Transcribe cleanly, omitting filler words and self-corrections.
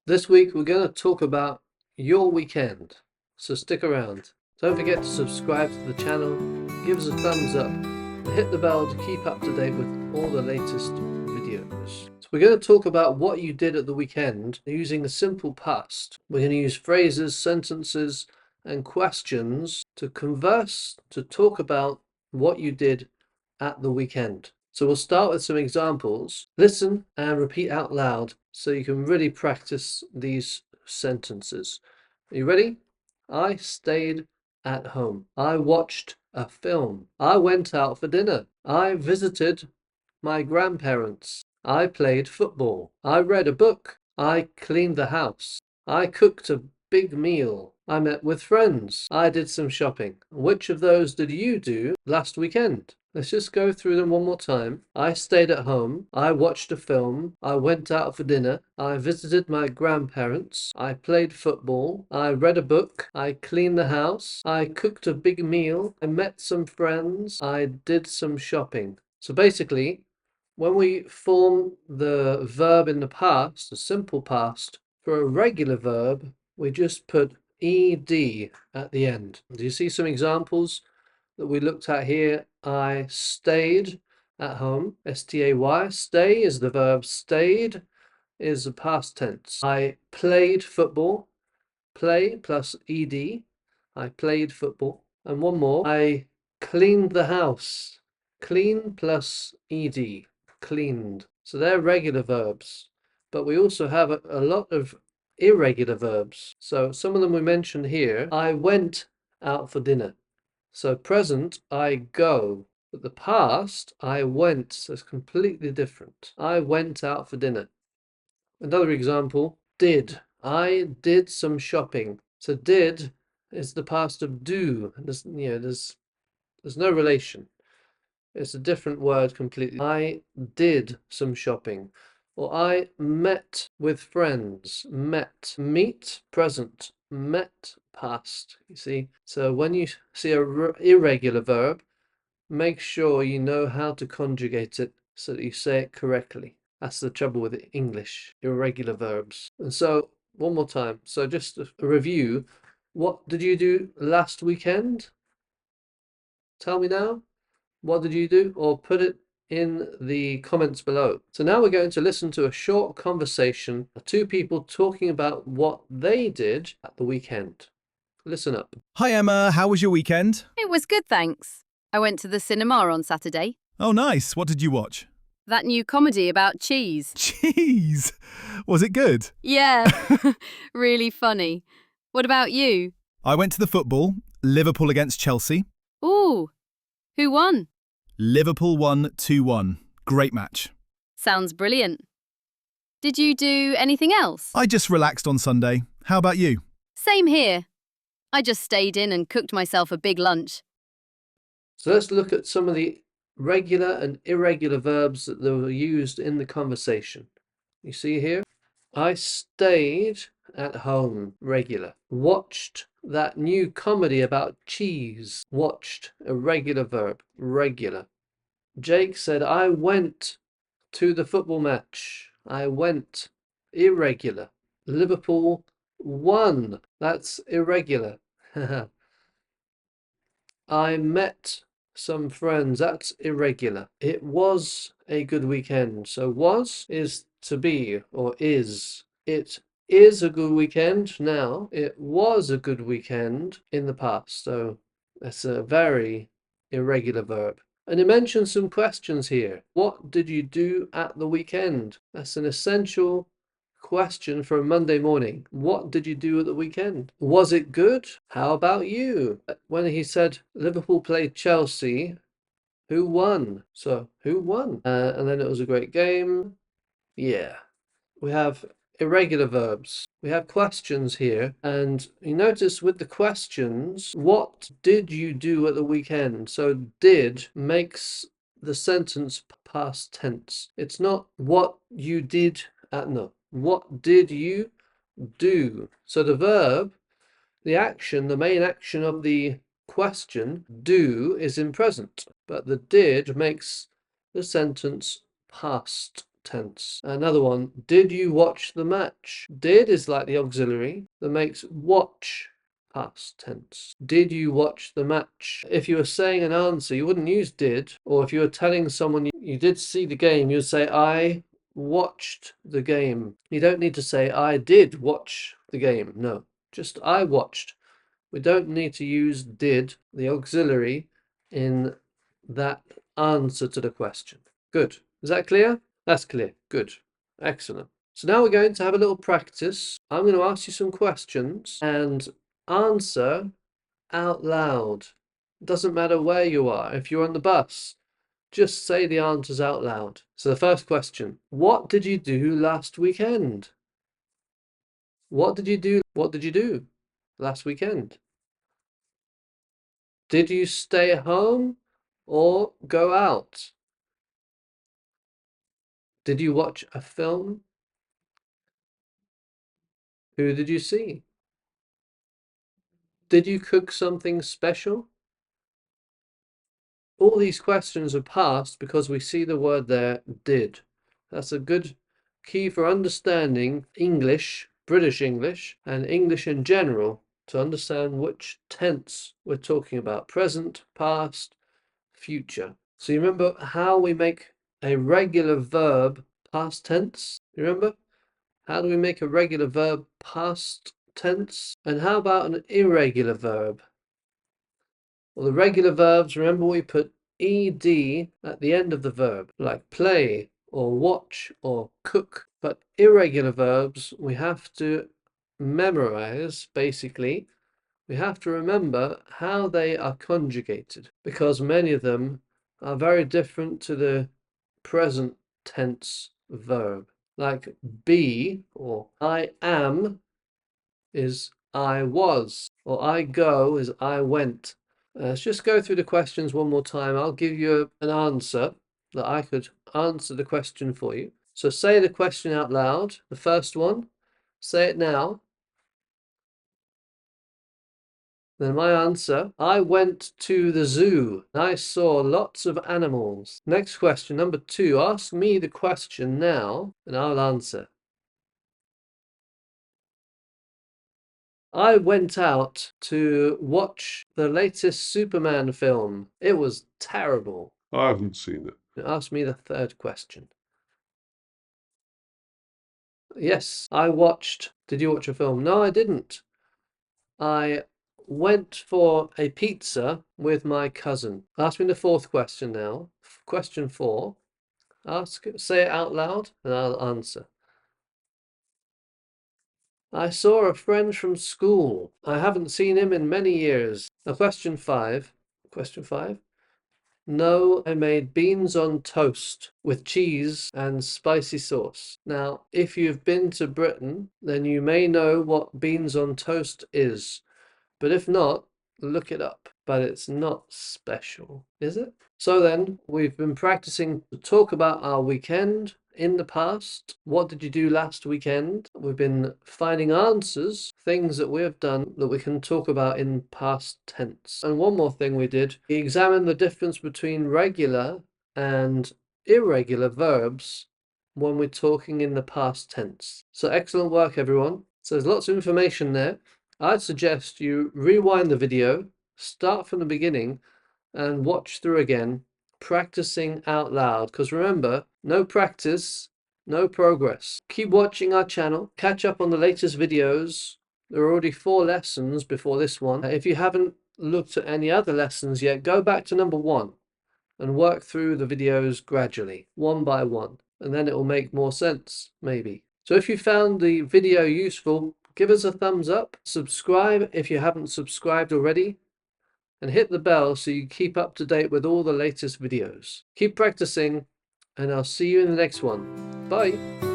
This week we're going to talk about your weekend, so stick around. Don't forget to subscribe to the channel, give us a thumbs up, and hit the bell to keep up to date with all the latest videos. So we're going to talk about what you did at the weekend using a simple past. We're going to use phrases, sentences, and questions to converse, to talk about what you did at the weekend. So we'll start with some examples. Listen and repeat out loud so you can really practice these sentences. Are you ready? I stayed at home. I watched a film. I went out for dinner. I visited my grandparents. I played football. I read a book. I cleaned the house. I cooked a big meal. I met with friends. I did some shopping. Which of those did you do last weekend? Let's just go through them one more time. I stayed at home. I watched a film. I went out for dinner. I visited my grandparents. I played football. I read a book. I cleaned the house. I cooked a big meal. I met some friends. I did some shopping. So basically, when we form the verb in the past, the simple past, for a regular verb, we just put ed at the end. Do you see some examples that we looked at here? I stayed at home. S-T-A-Y. Stay is the verb. Stayed is the past tense. I played football. Play plus ed. I played football. And one more. I cleaned the house. Clean plus ed. Cleaned. So they're regular verbs. But we also have a lot of irregular verbs. So some of them we mentioned here. I went out for dinner. So present, I go. But the past, I went. So it's completely different. I went out for dinner. Another example, did. I did some shopping. So did is the past of do. There's no relation. It's a different word completely. I did some shopping. Or I met with friends. Met. Meet, present. Met, past. You see? So when you see an irregular verb, make sure you know how to conjugate it so that you say it correctly. That's the trouble with English, irregular verbs. And so, one more time. So just a review. What did you do last weekend? Tell me now. What did you do? Or put it in the comments below. So now we're going to listen to a short conversation of two people talking about what they did at the weekend. Listen up. Hi Emma, how was your weekend? It was good, thanks. I went to the cinema on Saturday. Oh nice, what did you watch? That new comedy about cheese. Cheese! Was it good? Yeah, really funny. What about you? I went to the football, Liverpool against Chelsea. Ooh, who won? Liverpool won 2-1. Great match. Sounds brilliant. Did you do anything else? I just relaxed on Sunday. How about you? Same here. I just stayed in and cooked myself a big lunch. So let's look at some of the regular and irregular verbs that were used in the conversation. You see here, I stayed at home, regular. Watched that new comedy about cheese. Watched, a regular verb, regular. Jake said, I went to the football match. I went, irregular. Liverpool won. That's irregular. I met some friends. That's irregular. It was a good weekend. So was is to be or is. It is a good weekend now. It was a good weekend in the past. So that's a very irregular verb. And it mentions some questions here. What did you do at the weekend? That's an essential question for a Monday morning. What did you do at the weekend? Was it good? How about you? When he said Liverpool played Chelsea, who won? So who won? And then it was a great game. Yeah. We have irregular verbs. We have questions here, and you notice with the questions, what did you do at the weekend? So did makes the sentence past tense. It's not what you did at, no. What did you do? So the verb, the action, the main action of the question, do, is in present, but the did makes the sentence past tense. Another one, did you watch the match? Did is like the auxiliary that makes watch past tense. Did you watch the match? If you were saying an answer, you wouldn't use did, or if you were telling someone you did see the game, you'd say I watched the game. You don't need to say I did watch the game. No, just I watched. We don't need to use did, the auxiliary, in that answer to the question. Good. Is that clear? That's clear. Good. Excellent. So now we're going to have a little practice. I'm going to ask you some questions and answer out loud. It doesn't matter where you are. If you're on the bus, just say the answers out loud. So the first question, what did you do last weekend? What did you do? What did you do last weekend? Did you stay home or go out? Did you watch a film? Who did you see? Did you cook something special? All these questions are past because we see the word there, did. That's a good key for understanding English, British English, and English in general, to understand which tense we're talking about, present, past, future. So you remember how we make a regular verb past tense? You remember? How do we make a regular verb past tense? And how about an irregular verb? Well, the regular verbs, remember we put ed at the end of the verb, like play or watch or cook. But irregular verbs, we have to memorize, basically. We have to remember how they are conjugated, because many of them are very different to the present tense verb. Like be or I am is I was, or I go is I went. Let's just go through the questions one more time. I'll give you an answer that I could answer the question for you. So say the question out loud. The first one, say it now. Then my answer, I went to the zoo. I saw lots of animals. Next question, number 2, ask me the question now and I'll answer. I went out to watch the latest Superman film. It was terrible. I haven't seen it. Ask me the third question. Yes, I watched. Did you watch a film? No, I didn't. I went for a pizza with my cousin. Ask me the fourth question now. Question 4. Say it out loud and I'll answer. I saw a friend from school. I haven't seen him in many years. Now, question 5. Question 5. No, I made beans on toast with cheese and spicy sauce. Now, if you've been to Britain, then you may know what beans on toast is. But if not, look it up. But it's not special, is it? So then, we've been practicing to talk about our weekend in the past. What did you do last weekend? We've been finding answers, things that we have done that we can talk about in past tense. And one more thing we did, we examined the difference between regular and irregular verbs when we're talking in the past tense. So excellent work, everyone. So there's lots of information there. I'd suggest you rewind the video, start from the beginning, and watch through again, practicing out loud. Because remember, no practice, no progress. Keep watching our channel, catch up on the latest videos. There are already 4 lessons before this one. If you haven't looked at any other lessons yet, go back to number 1 and work through the videos gradually, one by one, and then it will make more sense, maybe. So if you found the video useful, give us a thumbs up, subscribe if you haven't subscribed already, and hit the bell so you keep up to date with all the latest videos. Keep practicing, and I'll see you in the next one. Bye.